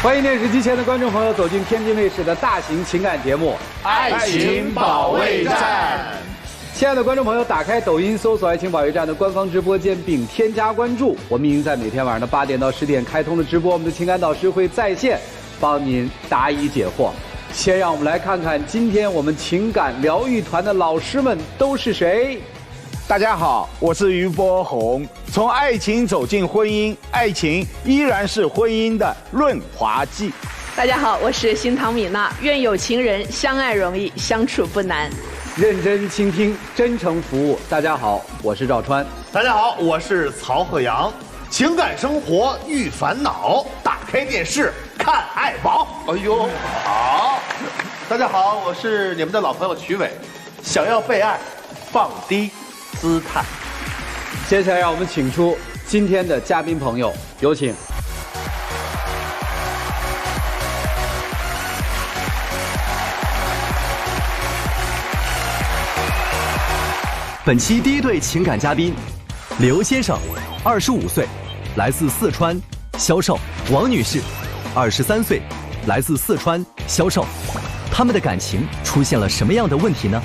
欢迎电视机前的观众朋友走进天津卫视的大型情感节目《爱情保卫战》。亲爱的观众朋友，打开抖音搜索“爱情保卫战”的官方直播间，并添加关注。我们已经在每天晚上的8点到10点开通了直播，我们的情感导师会在线帮您答疑解惑。先让我们来看看今天我们情感疗愈团的老师们都是谁。大家好，我是于波红。从爱情走进婚姻，爱情依然是婚姻的润滑剂。大家好，我是新唐米娜。愿有情人相爱容易，相处不难。认真倾听，真诚服务。大家好，我是赵川。大家好，我是曹鹤阳。情感生活遇烦恼，打开电视看爱宝。哎呦，好！大家好，我是你们的老朋友曲伟。想要被爱，放低姿态。接下来让我们请出今天的嘉宾朋友，有请。本期第一对情感嘉宾，刘先生，25岁，来自四川，销售；王女士，23岁，来自四川，销售。他们的感情出现了什么样的问题呢？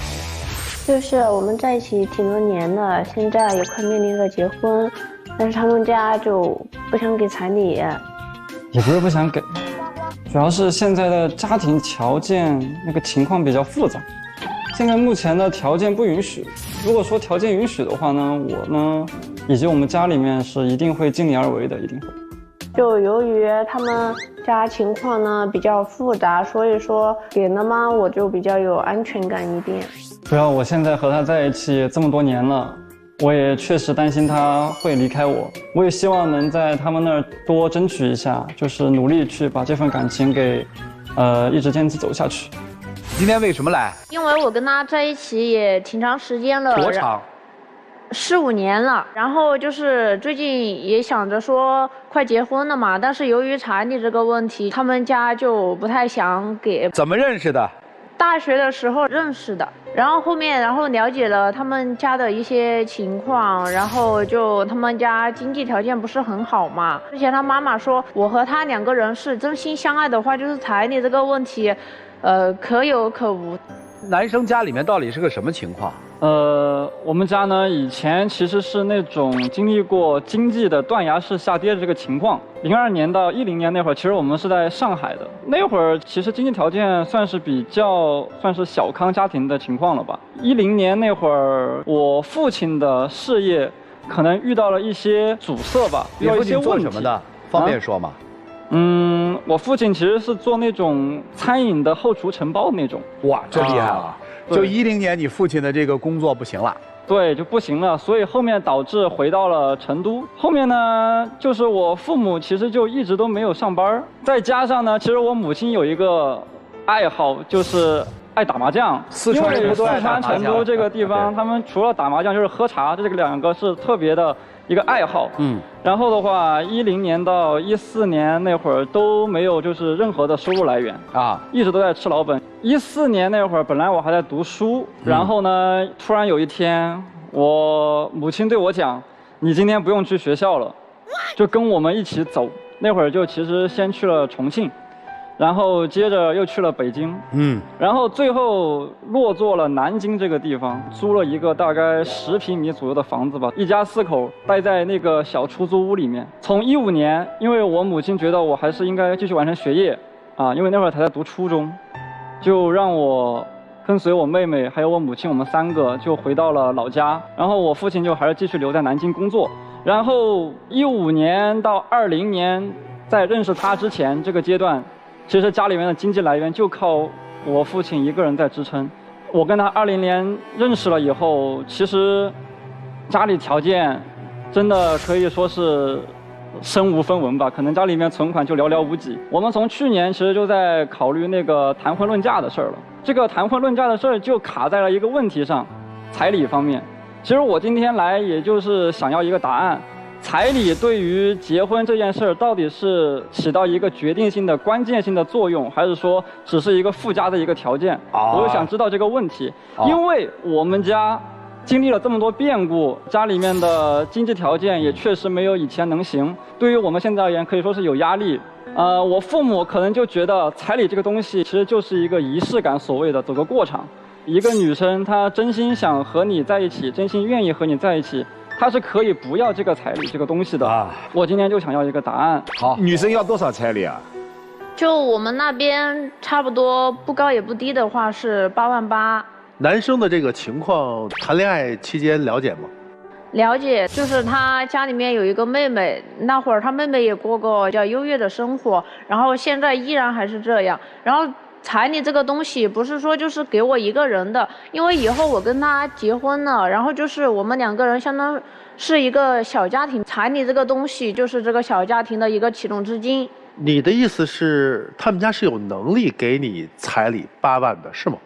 就是我们在一起挺多年了，现在也快面临着结婚，但是他们家就不想给彩礼。也不是不想给，主要是现在的家庭条件那个情况比较复杂，现在目前的条件不允许。如果说条件允许的话呢，我呢以及我们家里面是一定会尽力而为的，一定会。就由于他们家情况呢比较复杂，所以说给了嘛，我就比较有安全感一点。主要我现在和他在一起这么多年了，我也确实担心他会离开我，我也希望能在他们那儿多争取一下，就是努力去把这份感情给一直坚持走下去。今天为什么来？因为我跟他在一起也挺长时间了。多长？4、5年了。然后就是最近也想着说快结婚了嘛，但是由于彩礼这个问题，他们家就不太想给。怎么认识的？大学的时候认识的，然后后面了解了他们家的一些情况，然后就他们家经济条件不是很好嘛。之前他妈妈说，我和他2个人是真心相爱的话，就是彩礼这个问题，可有可无。男生家里面到底是个什么情况？我们家呢以前其实是那种经历过经济的断崖式下跌的这个情况。02年到10年那会儿，其实我们是在上海的。那会儿其实经济条件算是小康家庭的情况了吧。10年那会儿，我父亲的事业可能遇到了一些阻塞吧，遇到一些问题。做什么的？方便说吗？我父亲其实是做那种餐饮的后厨承包的那种。哇，这厉害了！就10年，你父亲的这个工作不行了。对，就不行了，所以后面导致回到了成都。后面呢，就是我父母其实就一直都没有上班，再加上呢，其实我母亲有一个爱好，就是爱打麻将。四川人都爱打麻将。四川成都这个地方，他们除了打麻将就是喝茶，这2个是特别的一个爱好。然后的话，10年到14年那会儿都没有就是任何的收入来源啊，一直都在吃老本。14年那会儿，本来我还在读书，然后呢，突然有一天，我母亲对我讲：“你今天不用去学校了，就跟我们一起走。”那会儿就其实先去了重庆。然后接着又去了北京，然后最后落座了南京这个地方，租了一个大概10平米左右的房子吧，一家4口待在那个小出租屋里面。从15年，因为我母亲觉得我还是应该继续完成学业，因为那会儿才在读初中，就让我跟随我妹妹还有我母亲，我们3个就回到了老家，然后我父亲就还是继续留在南京工作。然后15年到20年，在认识他之前这个阶段，其实家里面的经济来源就靠我父亲一个人在支撑。我跟他20年认识了以后，其实家里条件真的可以说是身无分文吧，可能家里面存款就寥寥无几。我们从去年其实就在考虑那个谈婚论嫁的事儿了。这个谈婚论嫁的事儿就卡在了一个问题上，彩礼方面。其实我今天来也就是想要一个答案。彩礼对于结婚这件事儿，到底是起到一个决定性的、关键性的作用，还是说只是一个附加的一个条件？我就想知道这个问题，因为我们家经历了这么多变故，家里面的经济条件也确实没有以前能行。对于我们现在而言，可以说是有压力。我父母可能就觉得彩礼这个东西其实就是一个仪式感，所谓的走个过场。一个女生她真心想和你在一起，真心愿意和你在一起，她是可以不要这个彩礼这个东西的啊。我今天就想要一个答案。好，女生要多少彩礼啊？就我们那边差不多不高也不低的话是8万8。男生的这个情况，谈恋爱期间了解吗？了解，就是他家里面有一个妹妹，那会儿他妹妹也过过比较优越的生活，然后现在依然还是这样。然后彩礼这个东西不是说就是给我一个人的，因为以后我跟他结婚了，然后就是我们2个人相当是一个小家庭，彩礼这个东西就是这个小家庭的一个启动资金。你的意思是他们家是有能力给你彩礼8万的，是吗？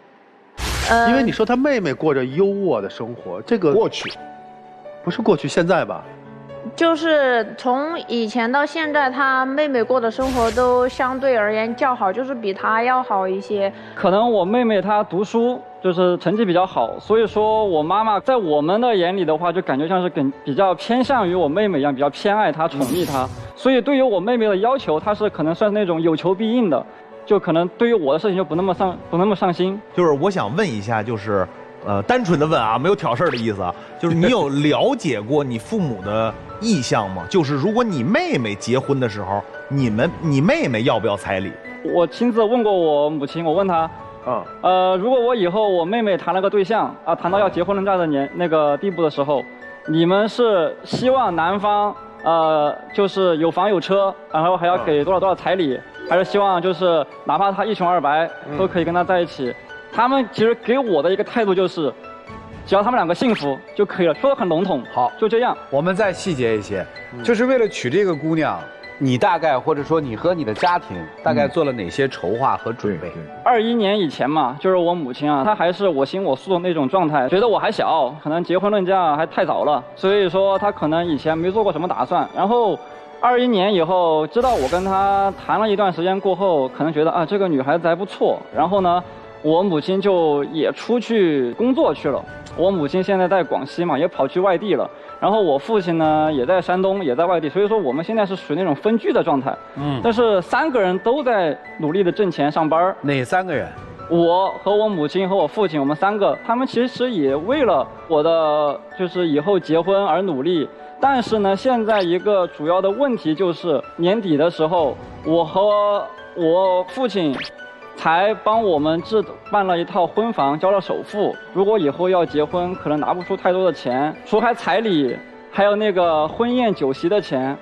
因为你说他妹妹过着优渥的生活，这个过去。不是过去，现在吧？就是从以前到现在，他妹妹过的生活都相对而言较好，就是比他要好一些。可能我妹妹她读书就是成绩比较好，所以说我妈妈在我们的眼里的话，就感觉像是比较偏向于我妹妹一样，比较偏爱她、宠溺她。所以对于我妹妹的要求，她是可能算是那种有求必应的，就可能对于我的事情就不那么上心。就是我想问一下，就是单纯的问啊，没有挑事儿的意思啊，就是你有了解过你父母的意向吗？就是如果你妹妹结婚的时候，你妹妹要不要彩礼？我亲自问过我母亲，我问她，如果我以后我妹妹谈了个对象啊，谈到要结婚的这样的那个地步的时候，你们是希望男方就是有房有车，然后还要给多少彩礼，还是希望就是哪怕他一穷二白都可以跟他在一起？他们其实给我的一个态度就是，只要他们2个幸福就可以了，说得很笼统。好，就这样。我们再细节一些，就是为了娶这个姑娘，你大概或者说你和你的家庭大概做了哪些筹划和准备？21年以前嘛，就是我母亲啊，她还是我行我素的那种状态，觉得我还小，可能结婚论嫁还太早了，所以说她可能以前没做过什么打算。然后21年以后，知道我跟她谈了一段时间过后，可能觉得啊这个女孩子还不错，然后呢。我母亲就也出去工作去了。我母亲现在在广西嘛，也跑去外地了。然后我父亲呢，也在山东，也在外地。所以说我们现在是属于那种分居的状态。但是3个人都在努力的挣钱上班。哪3个人？我和我母亲和我父亲，我们3个，他们其实也为了我的就是以后结婚而努力。但是呢，现在一个主要的问题就是年底的时候，我和我父亲。才帮我们办了一套婚房，交了首付。如果以后要结婚，可能拿不出太多的钱，除开彩礼，还有那个婚宴酒席的钱，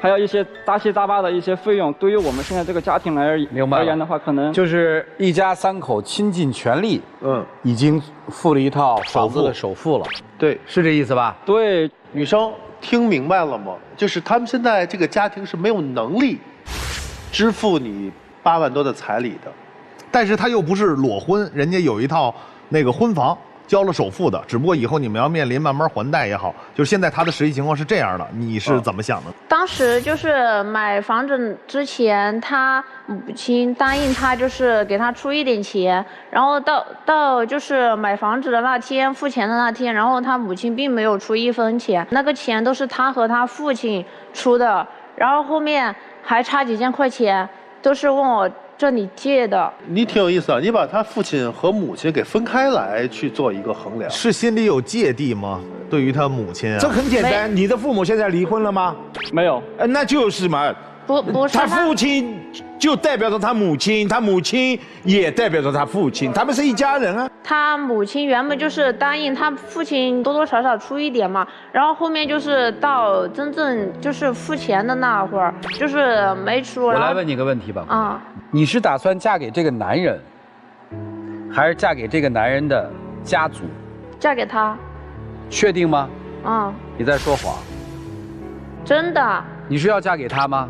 还有一些杂七杂八的一些费用。对于我们现在这个家庭而言的话，可能就是一家3口倾尽全力，已经付了一套房子的首付了。对，是这意思吧？对，女生听明白了吗？就是他们现在这个家庭是没有能力支付你8万多的彩礼的。但是他又不是裸婚，人家有一套那个婚房，交了首付的，只不过以后你们要面临慢慢还贷也好，就是现在他的实际情况是这样的，你是怎么想的？当时就是买房子之前，他母亲答应他就是给他出一点钱，然后到就是买房子的那天付钱的那天，然后他母亲并没有出1分钱，那个钱都是他和他父亲出的，然后后面还差几千块钱，都是问我这里借的。你挺有意思啊，你把他父亲和母亲给分开来去做一个衡量，是心里有芥蒂吗？对于他母亲啊，这很简单，你的父母现在离婚了吗？没有。那就是嘛。不是他父亲就代表着他母亲，他母亲也代表着他父亲，他们是一家人啊。他母亲原本就是答应他父亲多多少少出一点嘛，然后后面就是到真正就是付钱的那会儿，就是没出。我来问你个问题吧，你是打算嫁给这个男人，还是嫁给这个男人的家族？嫁给他。确定吗？你在说谎。真的。你是要嫁给他吗？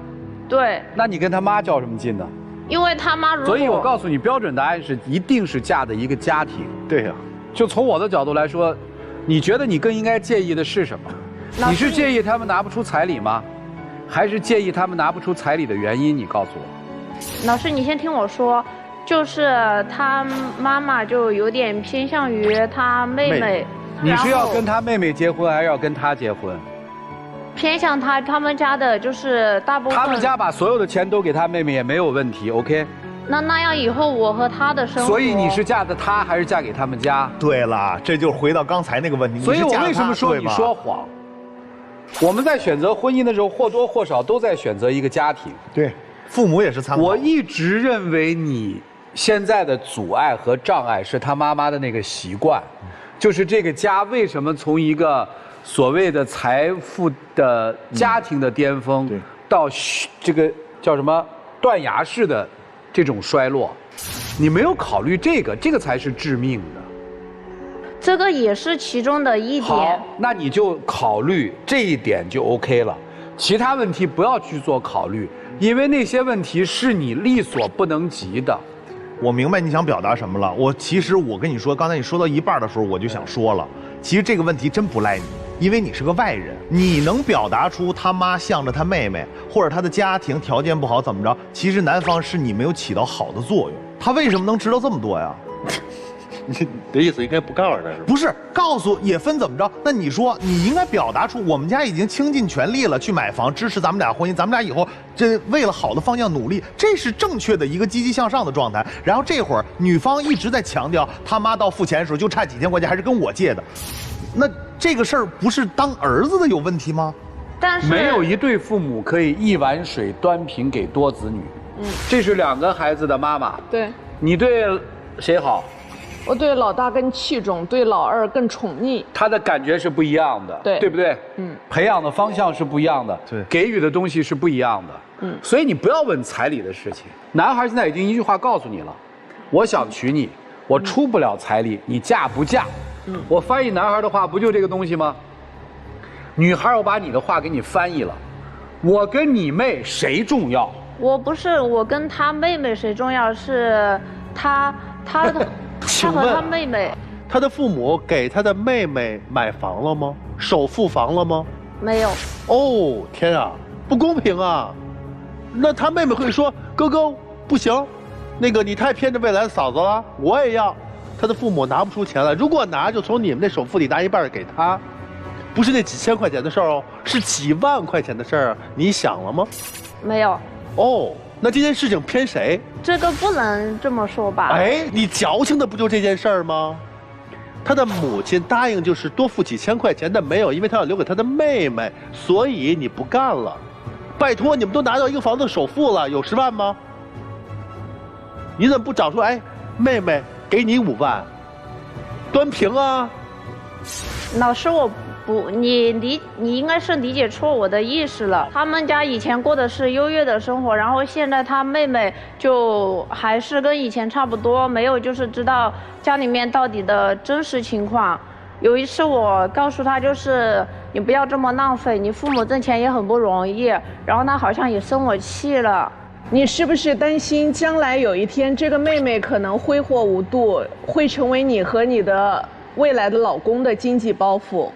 对。那你跟他妈较什么劲呢？因为他妈如果……所以我告诉你，标准答案是一定是嫁的一个家庭。对呀。就从我的角度来说，你觉得你更应该介意的是什么？你是介意他们拿不出彩礼吗？还是介意他们拿不出彩礼的原因？你告诉我。老师，你先听我说，就是他妈妈就有点偏向于他妹妹。你是要跟他妹妹结婚，还是要跟他结婚？偏向他们家的就是大部分。他们家把所有的钱都给他妹妹也没有问题 ，OK？ 那样以后我和他的生活。所以你是嫁的他还是嫁给他们家？对了，这就回到刚才那个问题。所以我为什么说你说谎？我们在选择婚姻的时候，或多或少都在选择一个家庭。对，父母也是参考。我一直认为你现在的阻碍和障碍是他妈妈的那个习惯，就是这个家为什么从一个所谓的财富的家庭的巅峰，到这个叫什么断崖式的这种衰落，你没有考虑这个才是致命的。这个也是其中的一点。好，那你就考虑这一点就 OK 了，其他问题不要去做考虑，因为那些问题是你力所不能及的。我明白你想表达什么了。其实我跟你说，刚才你说到一半的时候，我就想说了，其实这个问题真不赖你，因为你是个外人，你能表达出他妈向着他妹妹，或者他的家庭条件不好怎么着，其实男方是你没有起到好的作用。他为什么能知道这么多呀？你的意思应该不告诉他是吧？不是，告诉也分怎么着。那你说你应该表达出我们家已经倾尽全力了去买房，支持咱们俩婚姻，咱们俩以后这为了好的方向努力，这是正确的一个积极向上的状态。然后这会儿女方一直在强调他妈到付钱的时候就差几千块钱，还是跟我借的，那这个事儿不是当儿子的有问题吗？但是没有一对父母可以一碗水端平给多子女。这是2个孩子的妈妈。对，你对谁好？我对老大更器重，对老二更宠溺。他的感觉是不一样的，对不对？培养的方向是不一样的，对，给予的东西是不一样的。所以你不要问彩礼的事情。男孩现在已经一句话告诉你了，我想娶你，我出不了彩礼，你嫁不嫁？我翻译男孩的话不就这个东西吗？女孩，我把你的话给你翻译了，我跟你妹谁重要？我不是我跟他妹妹谁重要，是他和他妹妹。他的父母给他的妹妹买房了吗？首付房了吗？没有。哦，天啊，不公平啊！那他妹妹会说：“哥哥，不行，那个你太偏着未来的嫂子了，我也要。”他的父母拿不出钱来，如果拿，就从你们那首付里拿一半给他，不是那几千块钱的事儿哦，是几万块钱的事儿，你想了吗？没有。哦，那这件事情偏谁？这个不能这么说吧？哎，你矫情的不就这件事儿吗？他的母亲答应就是多付几千块钱，但没有，因为他要留给他的妹妹，所以你不干了。拜托，你们都拿到一个房子首付了，有10万吗？你怎么不找出？哎，妹妹给你5万，端平啊！老师，我不，你应该是理解错我的意思了。他们家以前过的是优越的生活，然后现在他妹妹就还是跟以前差不多，没有就是知道家里面到底的真实情况。有一次我告诉他，就是你不要这么浪费，你父母挣钱也很不容易。然后他好像也生我气了。你是不是担心将来有一天这个妹妹可能挥霍无度，会成为你和你的未来的老公的经济包袱？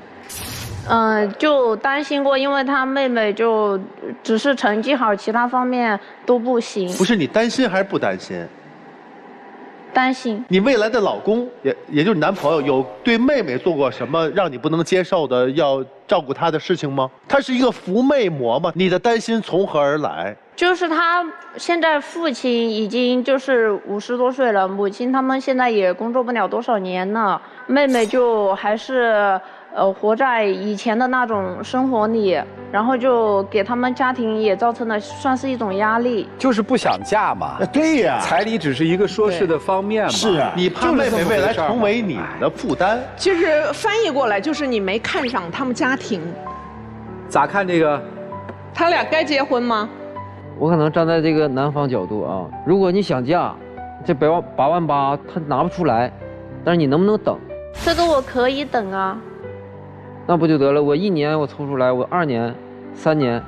就担心过，因为他妹妹就只是成绩好，其他方面都不行。不是你担心还是不担心？担心。你未来的老公也就是你男朋友，有对妹妹做过什么让你不能接受的要照顾她的事情吗？他是一个扶妹魔吗？你的担心从何而来？就是他现在父亲已经就是50多岁了，母亲他们现在也工作不了多少年了，妹妹就还是活在以前的那种生活里，然后就给他们家庭也造成了算是一种压力。就是不想嫁嘛。对呀，彩礼只是一个说事的方面嘛。是啊，你怕妹妹未来成为你的负担。其实翻译过来就是你没看上他们家庭。咋看这个？他俩该结婚吗？我可能站在这个男方角度啊，如果你想嫁，这8万8他拿不出来，但是你能不能等？这个我可以等啊。那不就得了？我1年我抽出来，我2年、3年，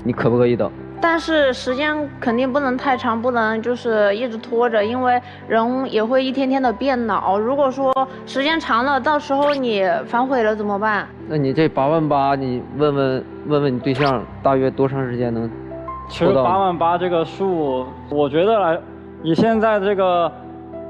你可不可以等？但是时间肯定不能太长，不能就是一直拖着，因为人也会一天天的变老。如果说时间长了，到时候你反悔了怎么办？那你这8万8，你问问你对象，大约多长时间能？其实8万8这个数，我觉得以现在这个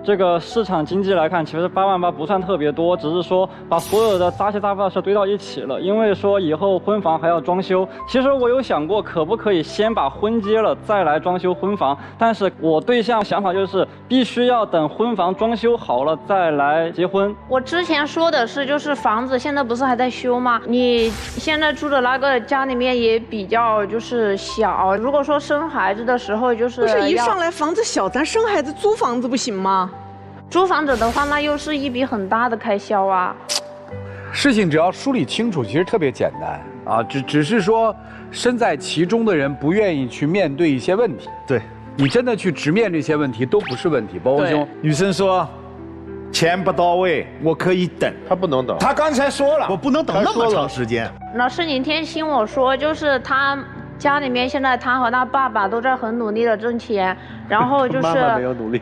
这个市场经济来看，其实8万8不算特别多，只是说把所有的杂七杂八的事堆到一起了。因为说以后婚房还要装修，其实我有想过可不可以先把婚结了再来装修婚房，但是我对象想法就是必须要等婚房装修好了再来结婚。我之前说的是，就是房子现在不是还在修吗？你现在住的那个家里面也比较就是小，如果说生孩子的时候就是不是一上来房子小，咱生孩子租房子不行吗？租房子的话，那又是一笔很大的开销啊。事情只要梳理清楚，其实特别简单啊，只是说身在其中的人不愿意去面对一些问题。对，你真的去直面这些问题都不是问题。包公兄，女生说，钱不到位，我可以等。他不能等。他刚才说了，我不能等那么长时间。老师，你听我说，就是他家里面现在他和他爸爸都在很努力的挣钱，然后就是妈妈没有努力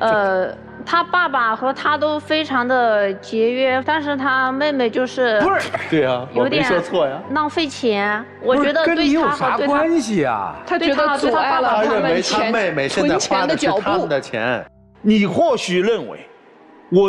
他爸爸和他都非常的节约，但是他妹妹就是不是对呀，有点我没说错呀，浪费钱。我觉得跟你有对他啥关系啊？他觉得阻碍了他认为他们妹妹现在花的是他们的钱。你或许认为我。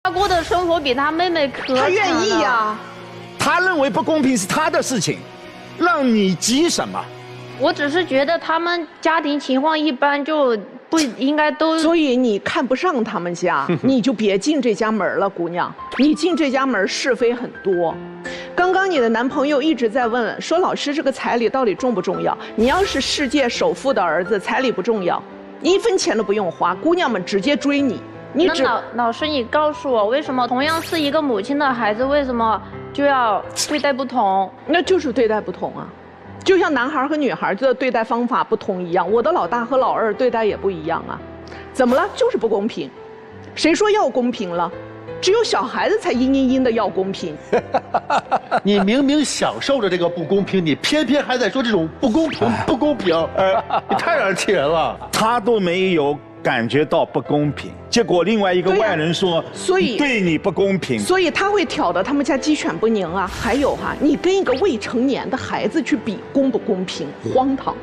他过的生活比他妹妹可他愿意呀。他认为不公平是他的事情，让你急什么？我只是觉得他们家庭情况一般，就不应该都。所以你看不上他们家，你就别进这家门了，姑娘。你进这家门是非很多。刚刚你的男朋友一直在问，说老师这个彩礼到底重不重要？你要是世界首富的儿子，彩礼不重要，1分钱都不用花，姑娘们直接追你。老师，你告诉我，为什么同样是一个母亲的孩子，为什么就要对待不同？那就是对待不同啊，就像男孩和女孩的对待方法不同一样，我的老大和老二对待也不一样啊。怎么了？就是不公平。谁说要公平了？只有小孩子才嘤嘤嘤的要公平。你明明享受着这个不公平，你偏偏还在说这种不公平，不公平，你太让人气人了。他都没有感觉到不公平，结果另外一个外人说，所以对你不公平，所以他会挑得他们家鸡犬不宁啊。还有哈，你跟一个未成年的孩子去比公不公平，荒唐。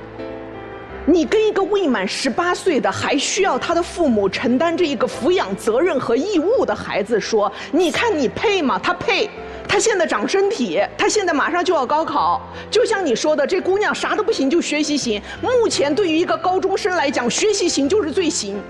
你跟一个未满18岁的还需要他的父母承担这一个抚养责任和义务的孩子说，你看你配吗？他配。他现在长身体，他现在马上就要高考，就像你说的，这姑娘啥都不行，就学习行。目前对于一个高中生来讲，学习行就是最行。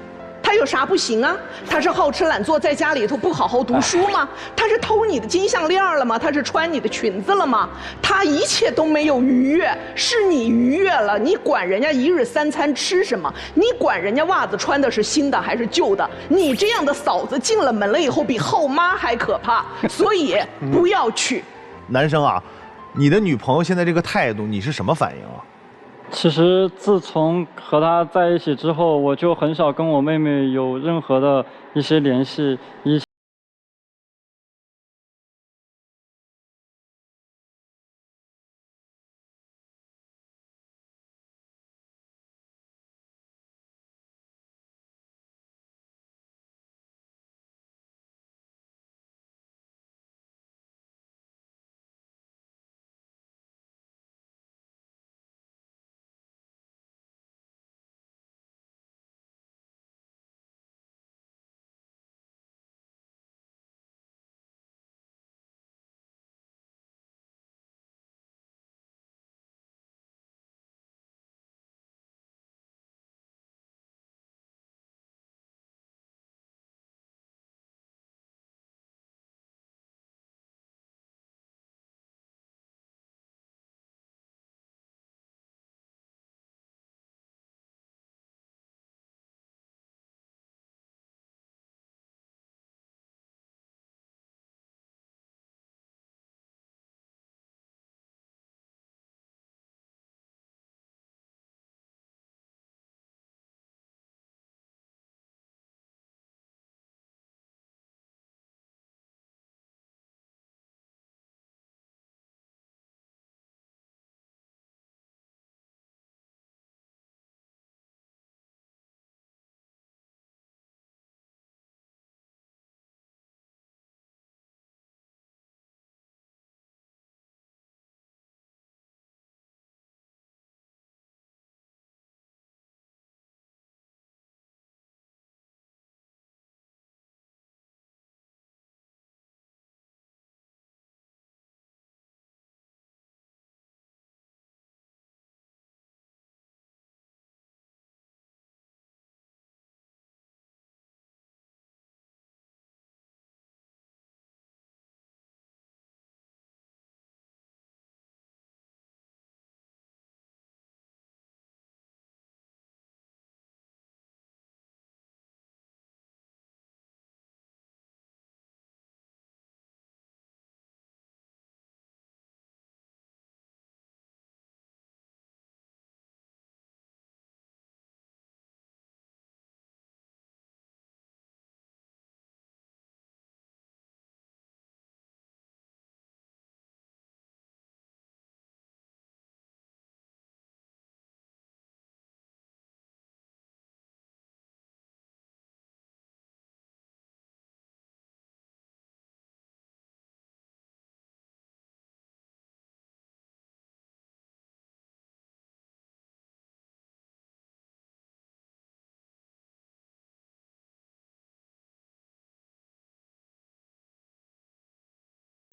他他有啥不行啊？他是好吃懒做，在家里头不好好读书吗？他是偷你的金项链了吗？他是穿你的裙子了吗？他一切都没有逾越，是你逾越了。你管人家一日三餐吃什么？你管人家袜子穿的是新的还是旧的？你这样的嫂子进了门了以后，比后妈还可怕。所以不要去。男生啊，你的女朋友现在这个态度，你是什么反应啊？其实自从和她在一起之后，我就很少跟我妹妹有任何的一些联系。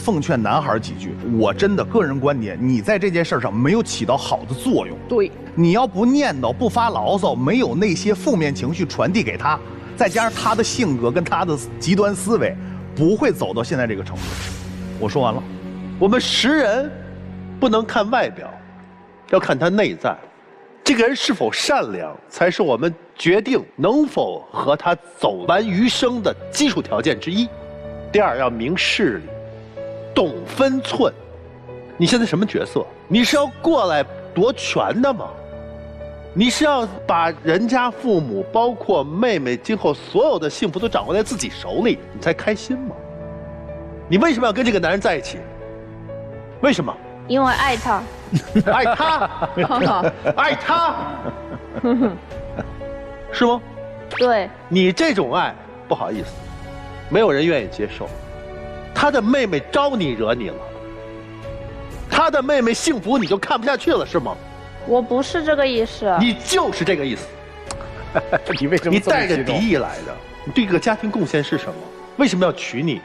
奉劝男孩几句，我真的个人观点，你在这件事上没有起到好的作用。对，你要不念叨，不发牢骚，没有那些负面情绪传递给他，再加上他的性格跟他的极端思维，不会走到现在这个程度。我说完了。我们识人不能看外表，要看他内在。这个人是否善良，才是我们决定能否和他走完余生的基础条件之一。第二，要明事理，懂分寸。你现在什么角色？你是要过来夺权的吗？你是要把人家父母，包括妹妹今后所有的幸福都掌握在自己手里，你才开心吗？你为什么要跟这个男人在一起？为什么？因为爱他。爱他，爱他，是吗？对。你这种爱，不好意思，没有人愿意接受。他的妹妹招你惹你了，他的妹妹幸福你就看不下去了，是吗？我不是这个意思。你就是这个意思。你为什么你带着敌意来的？你对这个家庭贡献是什么？为什么要娶你？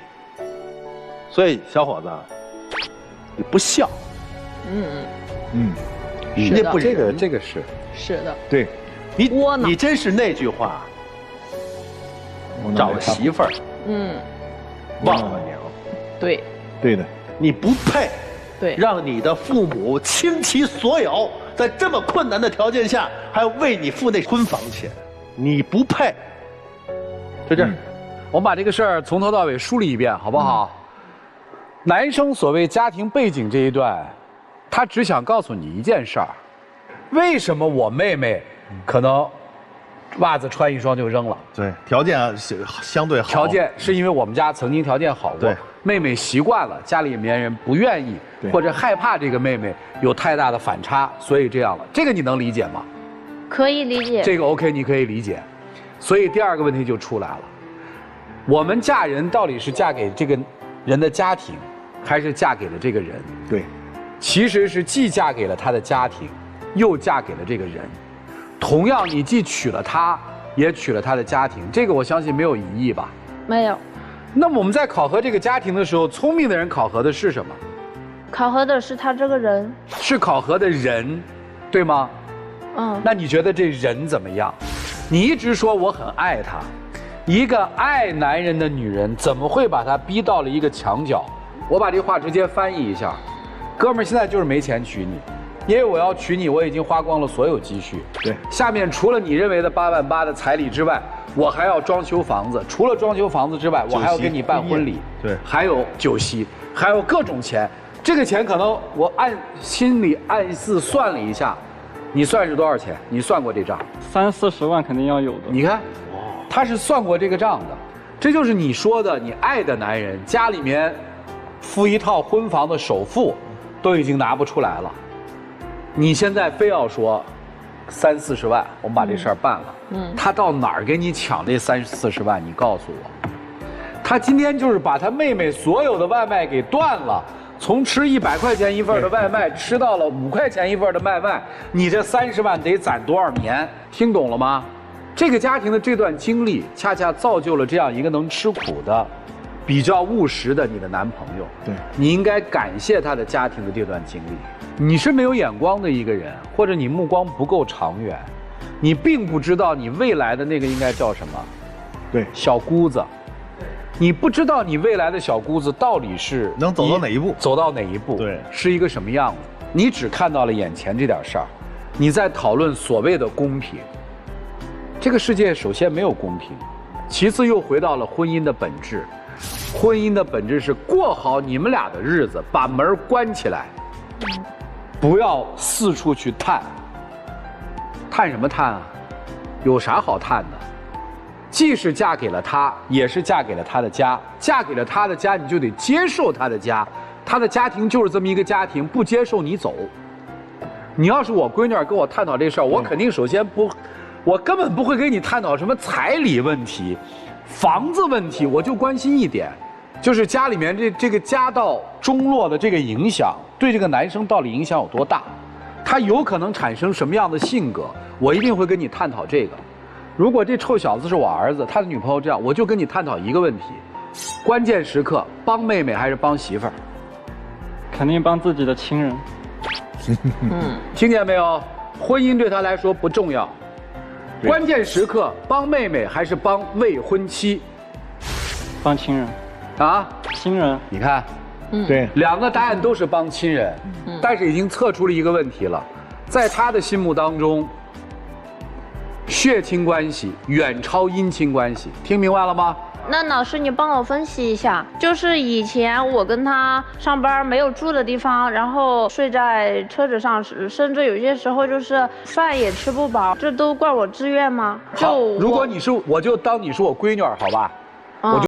所以小伙子，你不孝。人家不忍。这个是的，对，你真是那句话，找媳妇儿。忘了你了。对，对的，你不配，对，让你的父母倾其所有，在这么困难的条件下，还要为你付那婚房钱，你不配。就这样，我们把这个事儿从头到尾梳理一遍，好不好？男生所谓家庭背景这一段，他只想告诉你一件事儿：为什么我妹妹可能袜子穿一双就扔了？对，条件相对好。条件是因为我们家曾经条件好过，对，妹妹习惯了，家里面人不愿意或者害怕这个妹妹有太大的反差，所以这样了。这个你能理解吗？可以理解。这个 OK， 你可以理解。所以第二个问题就出来了：我们嫁人到底是嫁给这个人的家庭，还是嫁给了这个人？对，其实是既嫁给了他的家庭，又嫁给了这个人。同样，你既娶了他，也娶了他的家庭，这个我相信没有疑义吧？没有。那么我们在考核这个家庭的时候，聪明的人考核的是什么？考核的是他这个人。是考核的人，对吗？那你觉得这人怎么样？你一直说我很爱他，一个爱男人的女人怎么会把他逼到了一个墙角？我把这话直接翻译一下，哥们儿现在就是没钱娶你，因为我要娶你，我已经花光了所有积蓄。对，下面除了你认为的8万8的彩礼之外，我还要装修房子，除了装修房子之外，我还要给你办婚礼，对，还有酒席，还有各种钱。这个钱可能我心里暗自算了一下，你算是多少钱？你算过这账？30、40万肯定要有的。你看，他是算过这个账的。这就是你说的，你爱的男人家里面付一套婚房的首付都已经拿不出来了，你现在非要说30、40万，我们把这事儿办了。他到哪儿给你抢这30、40万？你告诉我。他今天就是把他妹妹所有的外卖给断了。从吃100块钱一份的外卖，吃到了5块钱一份的外卖，你这30万得攒多少年？听懂了吗？这个家庭的这段经历，恰恰造就了这样一个能吃苦的、比较务实的你的男朋友。对，你应该感谢他的家庭的这段经历。你是没有眼光的一个人，或者你目光不够长远，你并不知道你未来的那个应该叫什么？对，小姑子。你不知道你未来的小姑子到底是能走到哪一步，走到哪一步，对，是一个什么样子？你只看到了眼前这点事儿，你在讨论所谓的公平。这个世界首先没有公平，其次又回到了婚姻的本质。婚姻的本质是过好你们俩的日子，把门关起来，不要四处去探。探什么探啊？有啥好探的？既是嫁给了他，也是嫁给了他的家。嫁给了他的家，你就得接受他的家。他的家庭就是这么一个家庭，不接受你走。你要是我闺女跟我探讨这事儿，我肯定首先不，我根本不会跟你探讨什么彩礼问题、房子问题，我就关心一点，就是家里面这个家道中落的这个影响，对这个男生到底影响有多大？他有可能产生什么样的性格？我一定会跟你探讨这个。如果这臭小子是我儿子，他的女朋友这样，我就跟你探讨一个问题：关键时刻帮妹妹还是帮媳妇儿？肯定帮自己的亲人。听见没有？婚姻对他来说不重要。关键时刻帮妹妹还是帮未婚妻？帮亲人。啊？亲人。你看，对，两个答案都是帮亲人，但是已经测出了一个问题了，在他的心目当中。血亲关系远超姻亲关系，听明白了吗？那老师，你帮我分析一下，就是以前我跟他上班没有住的地方，然后睡在车子上，甚至有些时候就是饭也吃不饱，这都怪我自愿吗？好，如果你是，我就当你是我闺女儿，好吧？我就。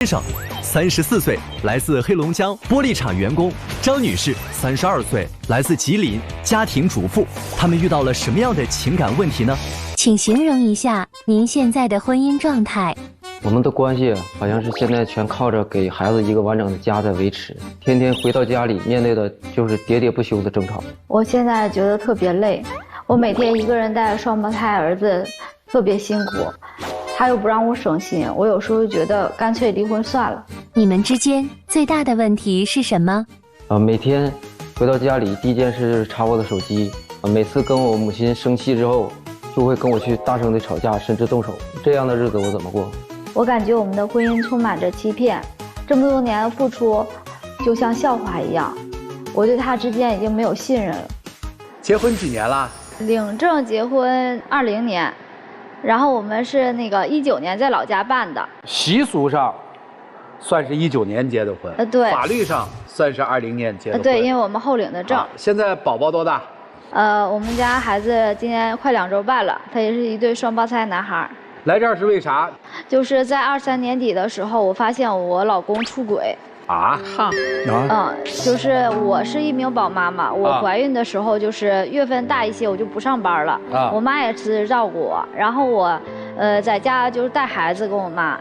先生，34岁，来自黑龙江，玻璃厂员工。张女士，32岁，来自吉林，家庭主妇。他们遇到了什么样的情感问题呢？请形容一下您现在的婚姻状态。我们的关系好像是现在全靠着给孩子一个完整的家在维持，天天回到家里面对的就是喋喋不休的争吵。我现在觉得特别累，我每天一个人带着双胞胎儿子，特别辛苦。他又不让我省心，我有时候觉得干脆离婚算了。你们之间最大的问题是什么？每天回到家里第一件事就是查我的手机，每次跟我母亲生气之后，就会跟我去大声的吵架，甚至动手。这样的日子我怎么过？我感觉我们的婚姻充满着欺骗，这么多年的付出，就像笑话一样。我对他之间已经没有信任了。结婚几年了？领证结婚20年。然后我们是那个19年在老家办的，习俗上算是19年结的婚，对，法律上算是20年结的婚，对，因为我们后领的证。现在宝宝多大？我们家孩子今年快2周半了，他也是一对双胞胎男孩。来这儿是为啥？就是在23年底的时候，我发现我老公出轨。就是我是一名宝妈妈，我怀孕的时候就是月份大一些，我就不上班了，我妈也辞职照顾我，然后我在家就是带孩子跟我妈，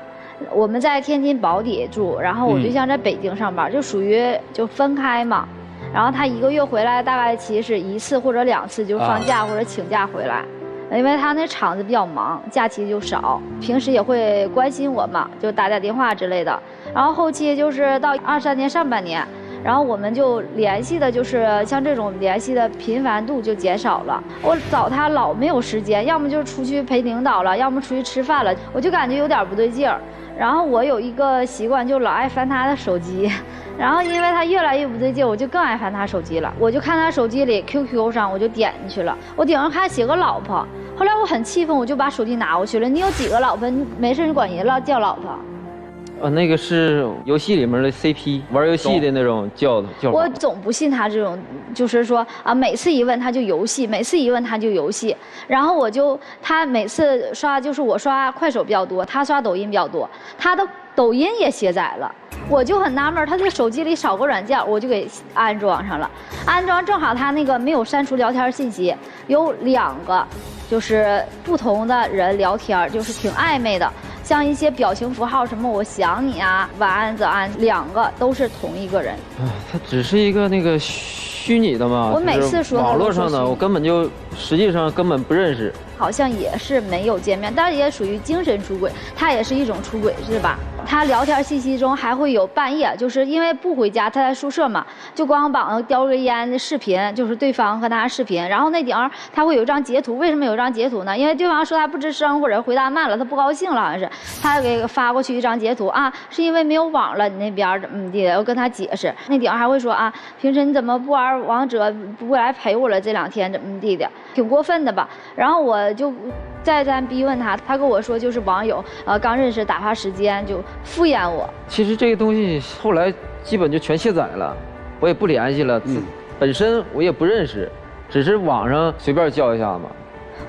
我们在天津宝坻住，然后我对象在北京上班，就属于就分开嘛，然后他1个月回来大概其实1次或者2次就放假或者请假回来。因为他那厂子比较忙，假期就少，平时也会关心我嘛，就打电话之类的。然后后期就是到23年上半年，然后我们就联系的，就是像这种联系的频繁度就减少了。我找他老没有时间，要么就是出去陪领导了，要么出去吃饭了，我就感觉有点不对劲儿。然后我有一个习惯，就老爱翻他的手机。然后因为他越来越不对劲，我就更爱翻他手机了。我就看他手机里 QQ 上，我就点进去了。我顶上看写个老婆，后来我很气愤，我就把手机拿过去了。你有几个老婆？你没事你管人了叫老婆？那个是游戏里面的 CP， 玩游戏的那种叫。我总不信他这种，就是说每次一问他就游戏，每次一问他就游戏。然后他每次刷，就是我刷快手比较多，他刷抖音比较多，他的抖音也卸载了。我就很纳闷，他这手机里少个软件，我就给安装上了。安装正好他那个没有删除聊天信息，有2个，就是不同的人聊天，就是挺暧昧的。像一些表情符号，什么我想你啊，晚安早安，2个都是同一个人。他只是一个那个虚拟的嘛。我每次说网络上的，我根本就实际上根本不认识。好像也是没有见面，但是也属于精神出轨，他也是一种出轨，是吧？他聊天信息中还会有半夜，就是因为不回家，他在宿舍嘛，就光膀叼着烟的视频，就是对方和他视频，然后那顶上他会有一张截图，为什么有一张截图呢？因为对方说他不吱声或者回答慢了，他不高兴了，好像是他给发过去一张截图啊，是因为没有网了，你那边怎么地？要跟他解释。那顶上还会说啊，平时你怎么不玩王者，不来陪我了？这2天怎么地的，挺过分的吧？然后我就再三逼问他，他跟我说就是网友，刚认识打发时间，就敷衍我。其实这个东西后来基本就全卸载了，我也不联系了。本身我也不认识，只是网上随便叫一下嘛。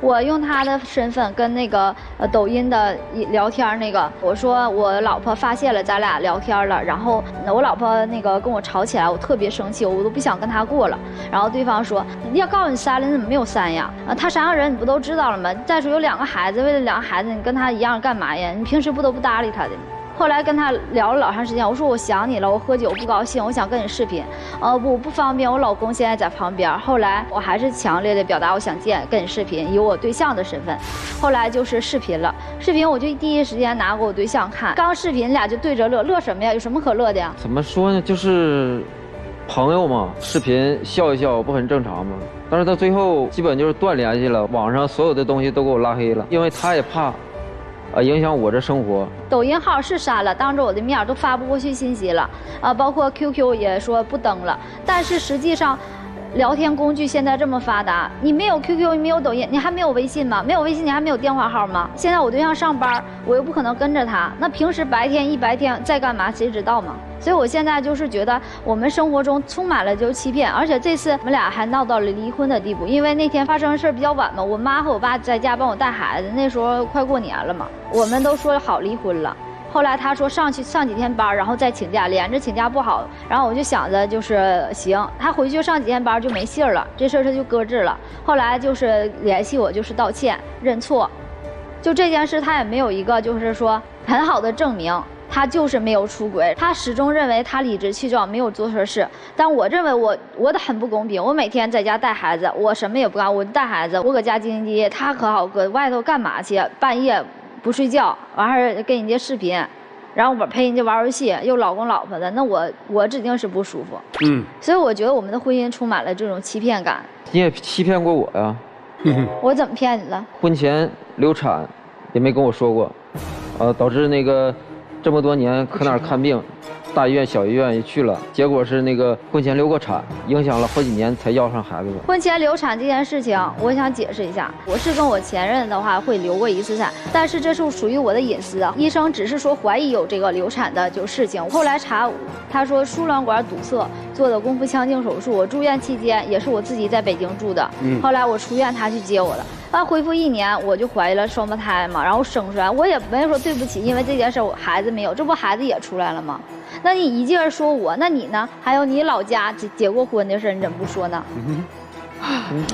我用他的身份跟那个抖音的聊天那个，我说我老婆发现了咱俩聊天了，然后我老婆那个跟我吵起来，我特别生气，我都不想跟他过了。然后对方说要告诉你删了，你怎么没有删呀？他3个人你不都知道了吗？再说有2个孩子，为了2个孩子你跟他一样干嘛呀？你平时不都不搭理他的？后来跟他聊了老长时间，我说我想你了，我喝酒不高兴，我想跟你视频，不方便，我老公现在在旁边。后来我还是强烈的表达我想跟你视频，以我对象的身份。后来就是视频了，视频我就第一时间拿给我对象看，刚视频俩就对着乐，乐什么呀？有什么可乐的呀？怎么说呢？就是朋友嘛，视频笑一笑不很正常吗？但是到最后基本就是断联系了，网上所有的东西都给我拉黑了，因为他也怕。影响我这生活。抖音号是删了，当着我的面都发不过去信息了，包括 QQ 也说不登了。但是实际上，聊天工具现在这么发达，你没有 QQ， 你没有抖音，你还没有微信吗？没有微信，你还没有电话号吗？现在我对象上班，我又不可能跟着他，那平时白天在干嘛，谁知道吗？所以我现在就是觉得我们生活中充满了就是欺骗，而且这次我们俩还闹到了离婚的地步，因为那天发生的事比较晚嘛，我妈和我爸在家帮我带孩子，那时候快过年了嘛，我们都说好离婚了。后来他说上几天班，然后再请假，连着请假不好。然后我就想着就是行，他回去上几天班就没信儿了，这事儿他就搁置了。后来就是联系我，就是道歉认错，就这件事他也没有一个就是说很好的证明。他就是没有出轨，他始终认为他理直气壮，没有做错事。但我认为我的很不公平。我每天在家带孩子，我什么也不干，我带孩子，我搁家兢兢业业，他可好搁外头干嘛去？半夜不睡觉，完事儿跟人家视频，然后我陪人家玩游戏，又老公老婆的，那我指定是不舒服。所以我觉得我们的婚姻充满了这种欺骗感。你也欺骗过我呀？我怎么骗你了？婚前流产，也没跟我说过，导致那个。这么多年可哪儿看病，大医院小医院也去了，结果是那个婚前流过产，影响了好几年才要上孩子的。婚前流产这件事情，我想解释一下，我是跟我前任的话会流过1次产，但是这是属于我的隐私啊。医生只是说怀疑有这个流产的事情，后来查，他说输卵管堵塞，做的宫腹腔镜手术。我住院期间也是我自己在北京住的，后来我出院他去接我了。恢复1年，我就怀了双胞胎嘛，然后生出来，我也没说对不起，因为这件事我孩子没有，这不孩子也出来了吗？那你一劲儿说我，那你呢？还有你老家结过婚的事，你怎么不说呢？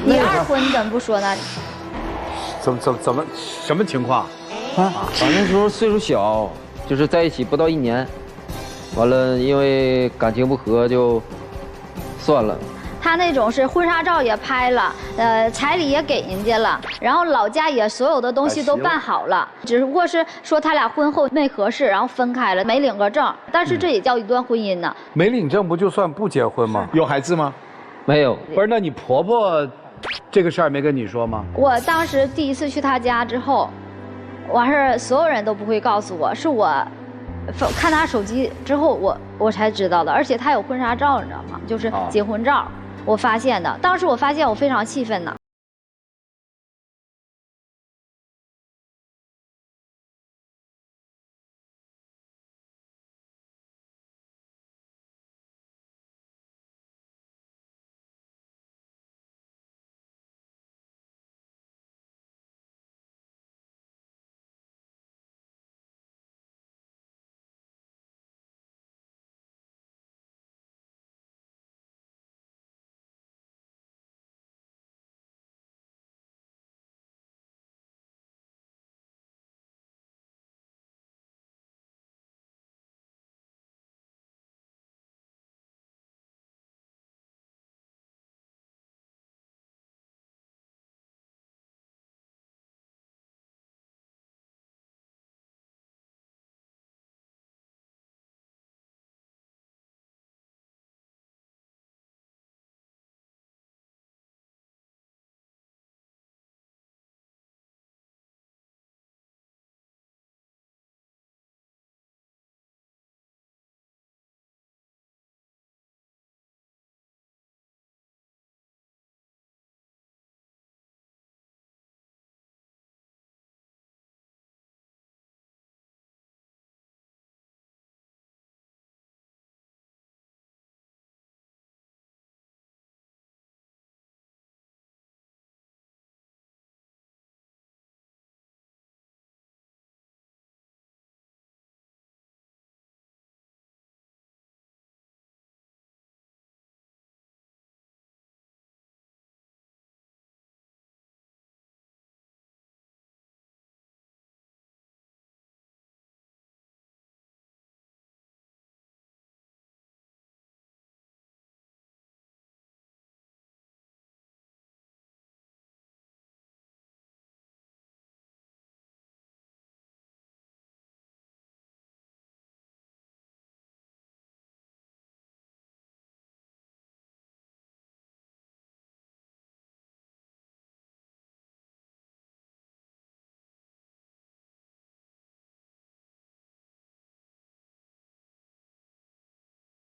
你2婚你怎么不说呢？怎么什么情况？反正那时候岁数小，就是在一起不到1年，完了因为感情不和就算了。他那种是婚纱照也拍了，彩礼也给人家了，然后老家也所有的东西都办好了，只不过是说他俩婚后没合适，然后分开了，没领个证，但是这也叫一段婚姻呢。没领证不就算不结婚吗？有孩子吗？没有。不是，那你婆婆这个事儿没跟你说吗？我当时第一次去他家之后，完事儿所有人都不会告诉我，是我看他手机之后我才知道的，而且他有婚纱照，你知道吗？就是结婚照。我发现的，当时我发现我非常气愤呢。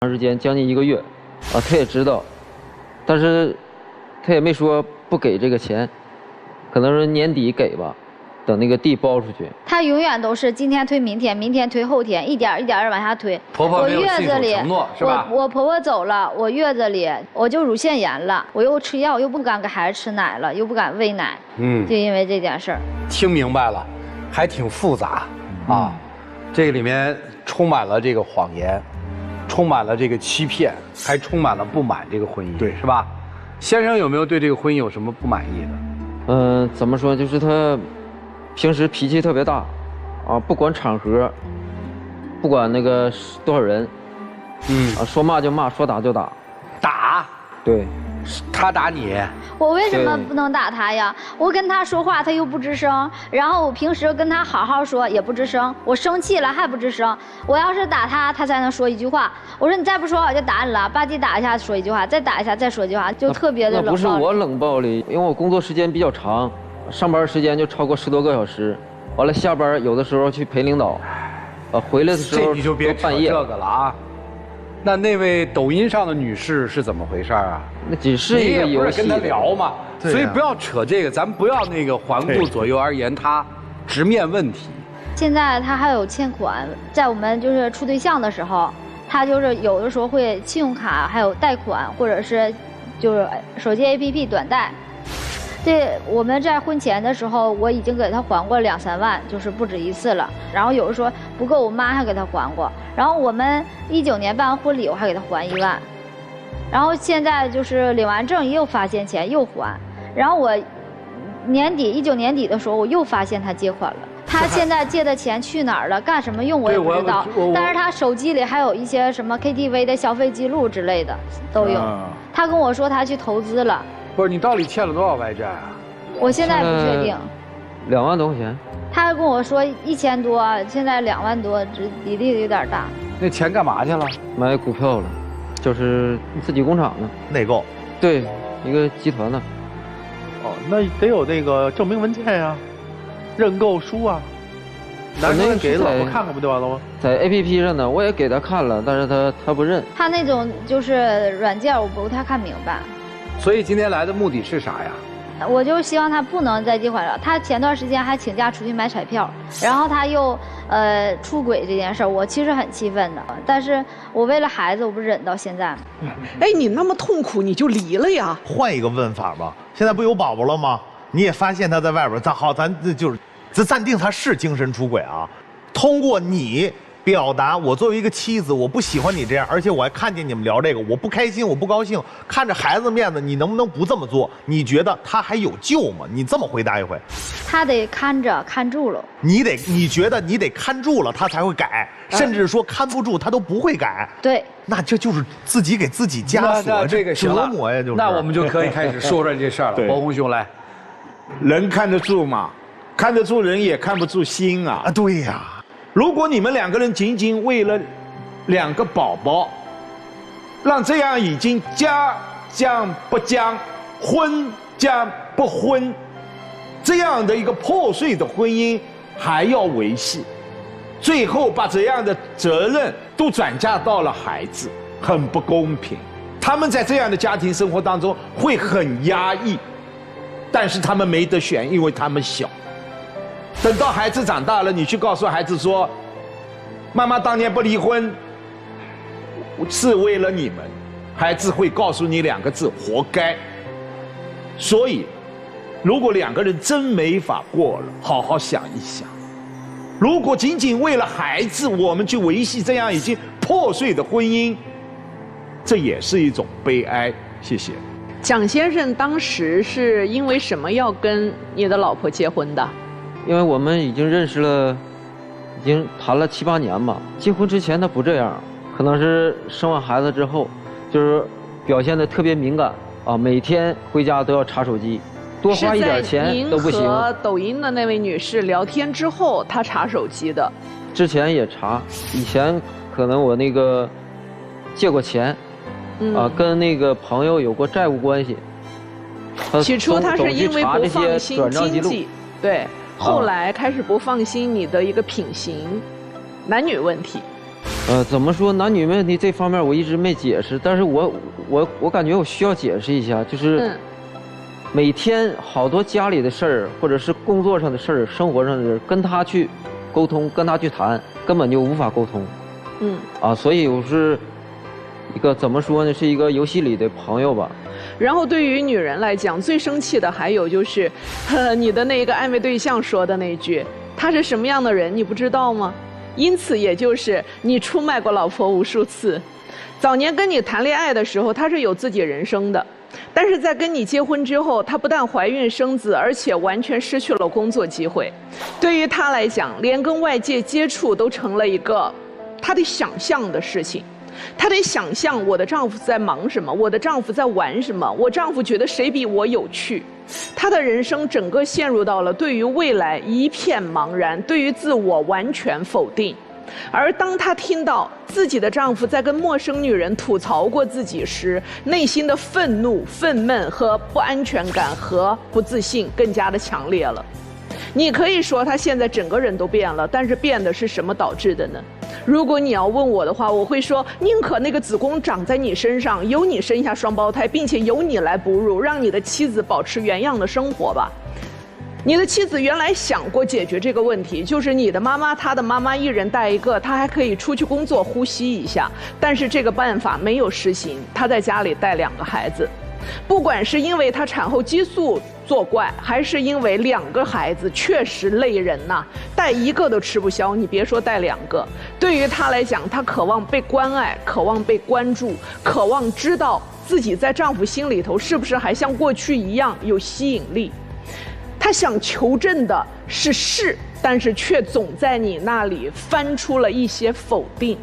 长时间将近1个月，他也知道，但是他也没说不给这个钱，可能是年底给吧，等那个地包出去。他永远都是今天推明天，明天推后天，一点一点往下推。婆婆没有信守承诺，是吧？我婆婆走了，我月子里我就乳腺炎了，我又吃药，又不敢给孩子吃奶了，又不敢喂奶，就因为这件事儿。听明白了，还挺复杂啊。这个里面充满了这个谎言，充满了这个欺骗，还充满了不满这个婚姻，对，是吧？先生有没有对这个婚姻有什么不满意的？怎么说？就是他平时脾气特别大，啊，不管场合，不管那个多少人，说骂就骂，说打就打，打，对，他打你。我为什么不能打他呀？我跟他说话他又不吱声，然后我平时跟他好好说也不吱声，我生气了还不吱声。我要是打他，他才能说一句话。我说你再不说我就打你了，吧唧打一下说一句话，再打一下再说一句话，就特别的冷暴力。那不是我冷暴力，因为我工作时间比较长，上班时间就超过10多个小时，完了下班有的时候去陪领导，回来的时候这你就别扯这个了啊。那位抖音上的女士是怎么回事啊？那只是一个游戏，你也不是跟她聊嘛，所以不要扯这个，咱们不要那个环顾左右而言他，直面问题。现在他还有欠款，在我们就是处对象的时候，他就是有的时候会信用卡还有贷款，或者是就是手机 APP 短贷。这我们在婚前的时候，我已经给他还过2、3万，就是不止一次了。然后有的说不够，我妈还给他还过。然后我们19年办完婚礼，我还给他还1万。然后现在就是领完证又发现钱又还。然后我19年底的时候，我又发现他借款了。他现在借的钱去哪儿了，干什么用我也不知道。但是他手机里还有一些什么 KTV 的消费记录之类的都有。他跟我说他去投资了。不是，你到底欠了多少外债啊？我现在不确定。2万多块钱。他跟我说1000多，现在2万多，这比例有点大。那钱干嘛去了？买股票了，就是自己工厂的内购。对，一个集团的。哦，那得有那个证明文件呀，认购书啊。拿出来给老婆看看不就完了吗？在 APP 上呢，我也给他看了，但是他不认。他那种就是软件，我不太看明白。所以今天来的目的是啥呀？我就希望他不能再借款了。他前段时间还请假出去买彩票，然后他又出轨这件事儿，我其实很气愤的。但是我为了孩子，我不忍到现在。哎，你那么痛苦，你就离了呀？换一个问法吧，现在不有宝宝了吗？你也发现他在外边，咱就是暂定他是精神出轨啊。通过你表达我作为一个妻子，我不喜欢你这样，而且我还看见你们聊这个，我不开心，我不高兴，看着孩子面子，你能不能不这么做？你觉得他还有救吗？你这么回答一回。他得看住了。你觉得你得看住了，他才会改，甚至说看不住他都不会改。对，那这就是自己给自己枷锁，这个折磨呀，就是。那我们就可以开始说说这事儿了。伯鸿兄来，人看得住吗？看得住人也看不住心啊！对呀。如果你们2个人仅仅为了2个宝宝，让这样已经家将不将、婚将不婚，这样的一个破碎的婚姻还要维系，最后把这样的责任都转嫁到了孩子，很不公平。他们在这样的家庭生活当中会很压抑，但是他们没得选，因为他们小。等到孩子长大了，你去告诉孩子说，妈妈当年不离婚是为了你们，孩子会告诉你2个字，活该。所以如果2个人真没法过了，好好想一想，如果仅仅为了孩子我们去维系这样已经破碎的婚姻，这也是一种悲哀。谢谢。蒋先生当时是因为什么要跟你的老婆结婚的？因为我们已经认识了，已经谈了7、8年吧。结婚之前他不这样，可能是生完孩子之后，就是表现得特别敏感啊，每天回家都要查手机，多花一点钱都不行。是在您和抖音的那位女士聊天之后，他查手机的。之前也查，以前可能我那个借过钱，跟那个朋友有过债务关系。起初他是因为不放心经济，对。后来开始不放心你的一个品行，男女问题。怎么说男女问题这方面我一直没解释，但是我感觉我需要解释一下，就是每天好多家里的事儿，或者是工作上的事儿、生活上的事儿，跟他去沟通，跟他去谈，根本就无法沟通。所以我是一个怎么说呢，是一个游戏里的朋友吧。然后对于女人来讲，最生气的还有就是，你的那个暧昧对象说的那句：“他是什么样的人，你不知道吗？”因此也就是你出卖过老婆无数次。早年跟你谈恋爱的时候，他是有自己人生的，但是在跟你结婚之后，他不但怀孕生子，而且完全失去了工作机会。对于他来讲，连跟外界接触都成了一个他得想象的事情。他得想象我的丈夫在忙什么，我的丈夫在玩什么，我丈夫觉得谁比我有趣。他的人生整个陷入到了对于未来一片茫然，对于自我完全否定。而当他听到自己的丈夫在跟陌生女人吐槽过自己时，内心的愤怒、愤懑和不安全感和不自信更加的强烈了。你可以说他现在整个人都变了，但是变的是什么导致的呢？如果你要问我的话，我会说，宁可那个子宫长在你身上，由你生下双胞胎，并且由你来哺乳，让你的妻子保持原样的生活吧。你的妻子原来想过解决这个问题，就是你的妈妈、她的妈妈一人带一个，她还可以出去工作呼吸一下，但是这个办法没有实行，她在家里带2个孩子。不管是因为她产后激素作怪，还是因为2个孩子确实累人呐，带1个都吃不消，你别说带2个。对于她来讲，她渴望被关爱，渴望被关注，渴望知道自己在丈夫心里头是不是还像过去一样有吸引力。她想求证的是，但是却总在你那里翻出了一些否定，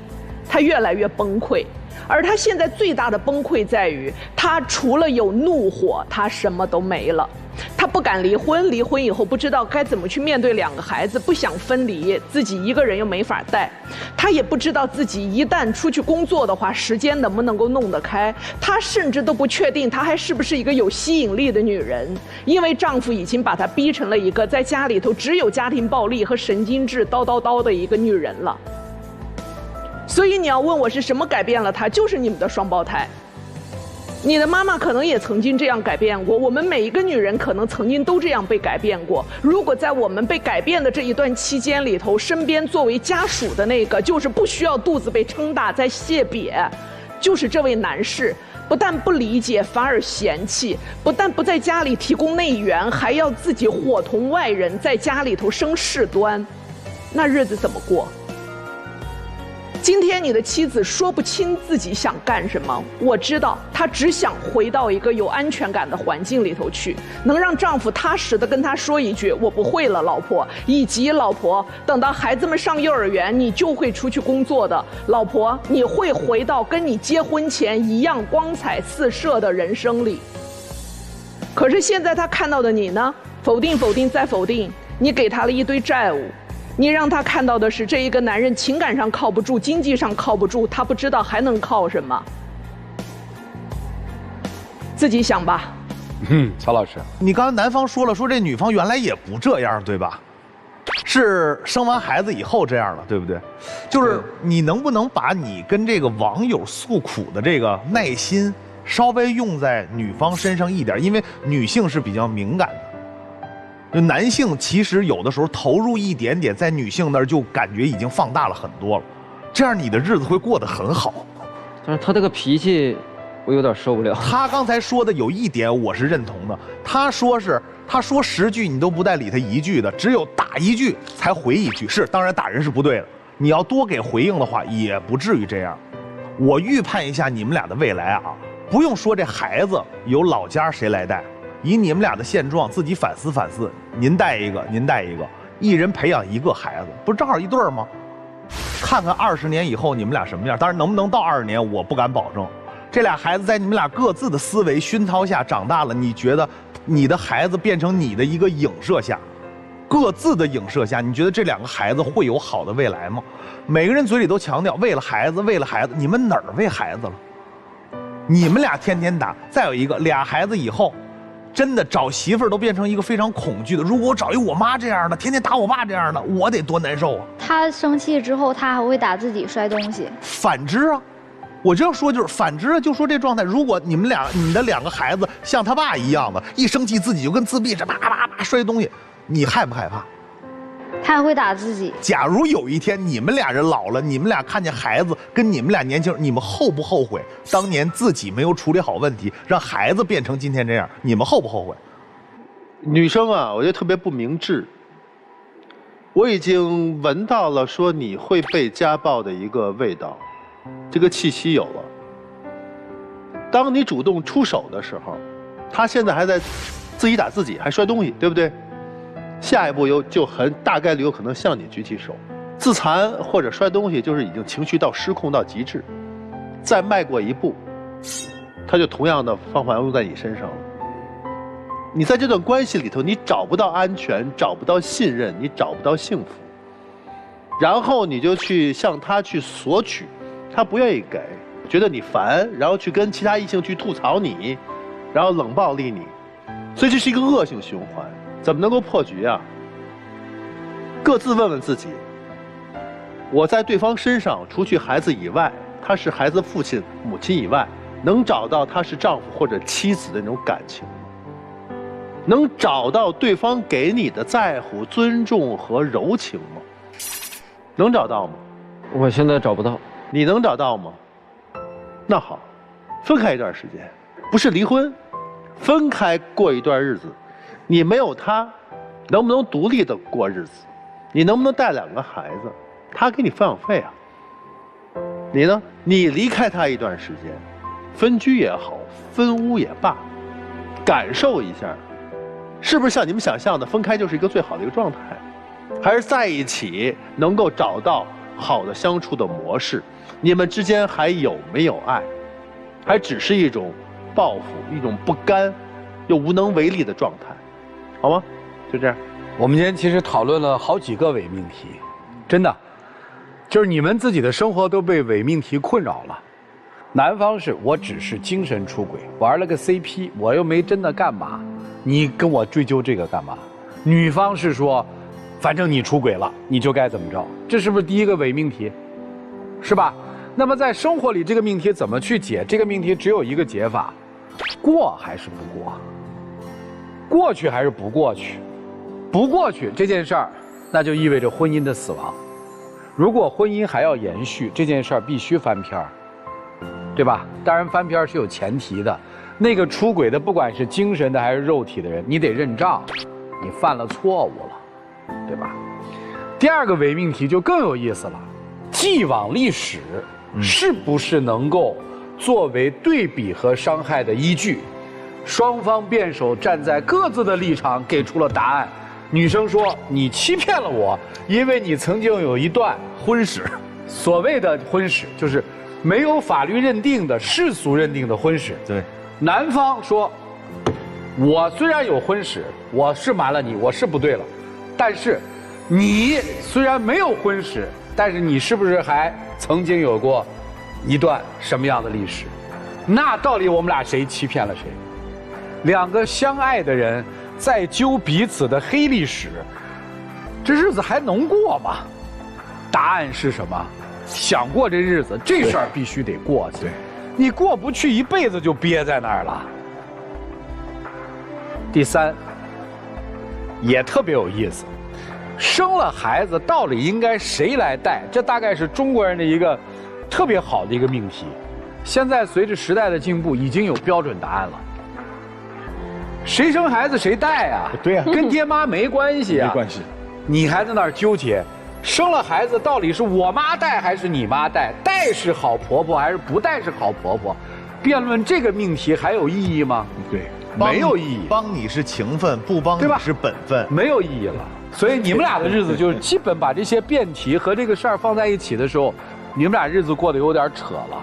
她越来越崩溃。而他现在最大的崩溃在于，他除了有怒火，他什么都没了。他不敢离婚，离婚以后不知道该怎么去面对2个孩子，不想分离，自己一个人又没法带。他也不知道自己一旦出去工作的话，时间能不能够弄得开。他甚至都不确定他还是不是一个有吸引力的女人，因为丈夫已经把她逼成了一个在家里头只有家庭暴力和神经质叨叨叨的一个女人了。所以你要问我是什么改变了她，就是你们的双胞胎。你的妈妈可能也曾经这样改变过，我们每一个女人可能曾经都这样被改变过。如果在我们被改变的这一段期间里头，身边作为家属的那个就是不需要肚子被撑大在谢瘪，就是这位男士，不但不理解，反而嫌弃，不但不在家里提供内援，还要自己伙同外人在家里头生事端，那日子怎么过？今天你的妻子说不清自己想干什么，我知道她只想回到一个有安全感的环境里头去，能让丈夫踏实的跟她说一句我不会了老婆，以及老婆等到孩子们上幼儿园你就会出去工作的，老婆你会回到跟你结婚前一样光彩四射的人生里。可是现在她看到的你呢，否定否定再否定，你给她了一堆债务，你让他看到的是这一个男人情感上靠不住，经济上靠不住，他不知道还能靠什么，自己想吧。曹老师，你刚才男方说了，说这女方原来也不这样，对吧？是生完孩子以后这样了，对不对？就是你能不能把你跟这个网友诉苦的这个耐心稍微用在女方身上一点，因为女性是比较敏感的。就男性其实有的时候投入一点点，在女性那儿就感觉已经放大了很多了，这样你的日子会过得很好。但是他这个脾气，我有点受不了。他刚才说的有一点我是认同的，他说10句你都不带理他1句的，只有打1句才回1句。是，当然打人是不对的，你要多给回应的话，也不至于这样。我预判一下你们俩的未来啊，不用说这孩子由老家谁来带。以你们俩的现状，自己反思反思。您带一个，您带一个，一人培养1个孩子，不是正好一对儿吗？看看20年以后你们俩什么样。当然，能不能到20年，我不敢保证。这俩孩子在你们俩各自的思维熏陶下长大了，你觉得你的孩子变成你的一个影射下，各自的影射下，你觉得这2个孩子会有好的未来吗？每个人嘴里都强调为了孩子，为了孩子，你们哪儿为孩子了？你们俩天天打，再有一个俩孩子以后。真的找媳妇儿都变成一个非常恐惧的。如果我找一我妈这样的，天天打我爸这样的，我得多难受啊！他生气之后，他还会打自己摔东西。反之啊，我这样说就是反之啊，就说这状态，如果你的2个孩子像他爸一样的，一生气自己就跟自闭似的，啪啪啪摔东西，你害不害怕？他还会打自己。假如有一天你们俩人老了，你们俩看见孩子跟你们俩年轻人，你们后不后悔当年自己没有处理好问题，让孩子变成今天这样？你们后不后悔？女生啊，我觉得特别不明智。我已经闻到了说你会被家暴的一个味道，这个气息有了。当你主动出手的时候，他现在还在自己打自己，还摔东西，对不对？下一步就很大概率有可能向你举起手，自残或者摔东西，就是已经情绪到失控到极致。再迈过一步，他就同样的方法用在你身上了。你在这段关系里头，你找不到安全，找不到信任，你找不到幸福，然后你就去向他去索取，他不愿意给，觉得你烦，然后去跟其他异性去吐槽你，然后冷暴力你，所以这是一个恶性循环，怎么能够破局啊？各自问问自己，我在对方身上，除去孩子以外，他是孩子父亲、母亲以外，能找到他是丈夫或者妻子的那种感情吗？能找到对方给你的在乎、尊重和柔情吗？能找到吗？我现在找不到。你能找到吗？那好，分开一段时间，不是离婚，分开过一段日子。你没有他，能不能独立的过日子？你能不能带2个孩子？他给你抚养费啊。你呢？你离开他一段时间，分居也好，分屋也罢，感受一下。是不是像你们想象的，分开就是一个最好的一个状态？还是在一起能够找到好的相处的模式？你们之间还有没有爱？还只是一种报复，一种不甘又无能为力的状态，好吗？就这样。我们今天其实讨论了好几个伪命题，真的，就是你们自己的生活都被伪命题困扰了。男方是我只是精神出轨，玩了个 CP， 我又没真的干嘛，你跟我追究这个干嘛？女方是说，反正你出轨了，你就该怎么着？这是不是第一个伪命题？是吧？那么在生活里，这个命题怎么去解？这个命题只有一个解法：过还是不过？过去还是不过去？不过去这件事儿，那就意味着婚姻的死亡。如果婚姻还要延续，这件事儿必须翻篇儿。对吧？当然翻篇是有前提的，那个出轨的，不管是精神的还是肉体的人，你得认账，你犯了错误了，对吧？第二个伪命题就更有意思了，既往历史是不是能够作为对比和伤害的依据？双方辩手站在各自的立场给出了答案。女生说：“你欺骗了我，因为你曾经有一段婚史。”所谓的婚史就是没有法律认定的世俗认定的婚史。对，男方说，我虽然有婚史，我是瞒了你，我是不对了，但是你虽然没有婚史，但是你是不是还曾经有过一段什么样的历史？那到底我们俩谁欺骗了谁？两个相爱的人在揪彼此的黑历史，这日子还能过吗？答案是什么？想过这日子，这事儿必须得过去。你过不去，一辈子就憋在那儿了。第三，也特别有意思，生了孩子到底应该谁来带？这大概是中国人的一个特别好的一个命题。现在随着时代的进步，已经有标准答案了。谁生孩子谁带啊？对呀，跟爹妈没关系啊。没关系。你还在那儿纠结，生了孩子到底是我妈带还是你妈带？带是好婆婆还是不带是好婆婆？辩论这个命题还有意义吗？对，没有意义。帮你是情分，不帮你是本分，没有意义了。所以你们俩的日子就是基本把这些辩题和这个事儿放在一起的时候，你们俩日子过得有点扯了，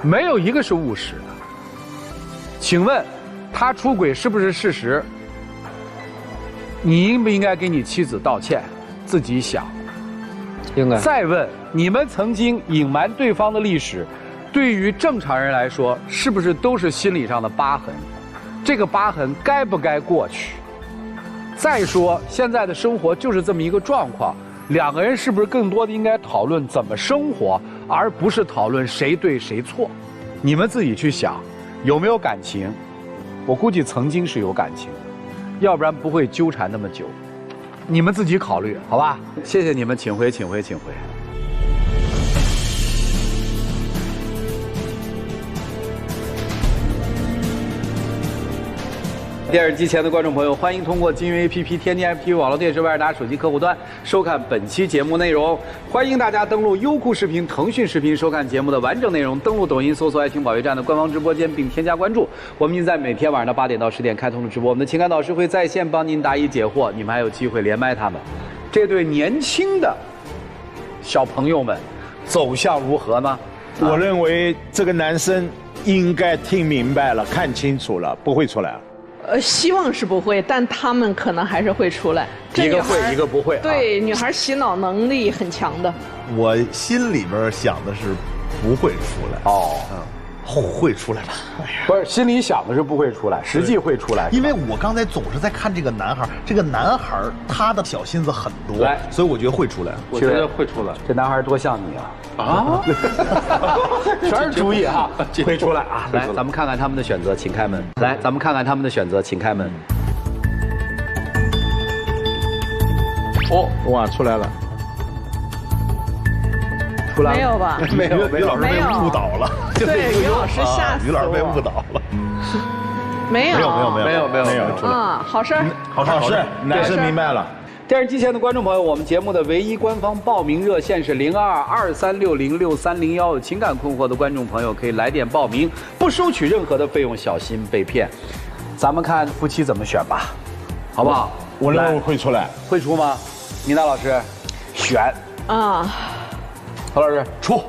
没有一个是务实的。请问，他出轨是不是事实？你应不应该给你妻子道歉？自己想。应该。再问，你们曾经隐瞒对方的历史，对于正常人来说，是不是都是心理上的疤痕？这个疤痕该不该过去？再说，现在的生活就是这么一个状况，两个人是不是更多的应该讨论怎么生活，而不是讨论谁对谁错？你们自己去想，有没有感情？我估计曾经是有感情的，要不然不会纠缠那么久。你们自己考虑，好吧？谢谢你们，请回，请回，请回。电视机前的观众朋友，欢迎通过金云 APP、天津 FTV 网络电视、威尔达手机客户端收看本期节目内容。欢迎大家登录优酷视频、腾讯视频收看节目的完整内容。登录抖音搜索“爱情保卫战”的官方直播间，并添加关注。我们已经在每天晚上的8点到10点开通了直播，我们的情感导师会在线帮您答疑解惑，你们还有机会连麦他们。这对年轻的小朋友们走向如何呢？我认为这个男生应该听明白了，看清楚了，不会出来了。希望是不会，但他们可能还是会出来。一个会，一个不会。对，女孩洗脑能力很强的。我心里边想的是不会出来。哦，会出来吧？不是，心里想的是不会出来，实际会出来。因为我刚才总是在看这个男孩，这个男孩他的小心思很多，所以我觉得会出来。我觉得会出来。这男孩多像你啊！啊，全是主意啊！会出来啊！来，咱们看看他们的选择，请开门。来，咱们看看他们的选择，请开门。哦，哇，出来了。出来了没有吧？没有，于老师被误导了。对，于老师吓死我。于老师被误导了。没有，出来。啊，好事，好事，男生明白了。电视机前的观众朋友，我们节目的唯一官方报名热线是0223606301，有情感困惑的观众朋友可以来电报名，不收取任何的费用，小心被骗。咱们看夫妻怎么选吧，好不好？我认为会出来，会出吗？倪娜老师，选啊。何老师出，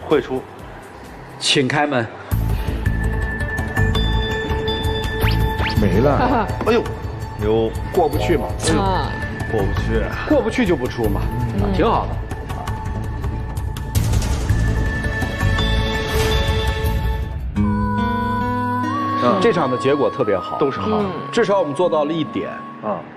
会出，请开门。没了。哎呦，过不去嘛？啊，过不去，过不去就不出嘛，挺好的。这场的结果特别好，都是好，至少我们做到了一点，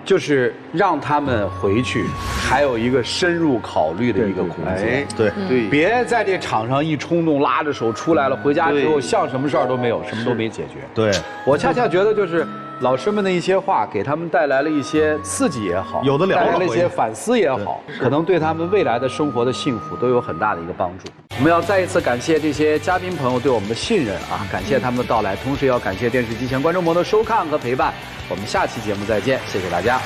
就是让他们回去还有一个深入考虑的一个空间。对，别在这场上一冲动拉着手出来了，回家之后像什么事儿都没有，什么都没解决。对，我恰恰觉得就是老师们的一些话，给他们带来了一些刺激也好，有的聊了，带来了一些反思也好，可能对他们未来的生活的幸福都有很大的一个帮助。我们要再一次感谢这些嘉宾朋友对我们的信任啊，感谢他们的到来，同时也要感谢电视机前观众朋友的收看和陪伴。我们下期节目再见，谢谢大家。